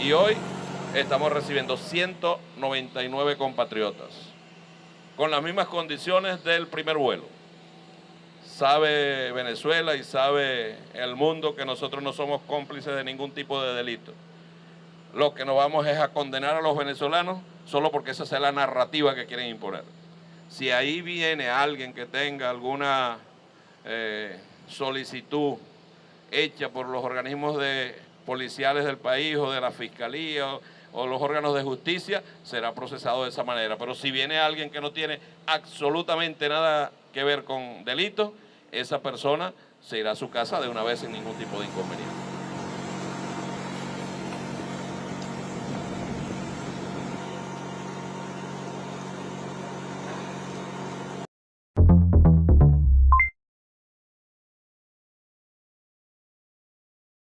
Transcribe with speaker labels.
Speaker 1: y hoy estamos recibiendo 199 compatriotas con las mismas condiciones del primer vuelo. Sabe Venezuela y sabe el mundo que nosotros no somos cómplices de ningún tipo de delito. Lo que nos vamos es a condenar a los venezolanos solo porque esa es la narrativa que quieren imponer. Si ahí viene alguien que tenga alguna solicitud hecha por los organismos policiales del país o de la fiscalía o los órganos de justicia, será procesado de esa manera. Pero si viene alguien que no tiene absolutamente nada que ver con delitos, esa persona se irá a su casa de una vez sin ningún tipo de inconveniente.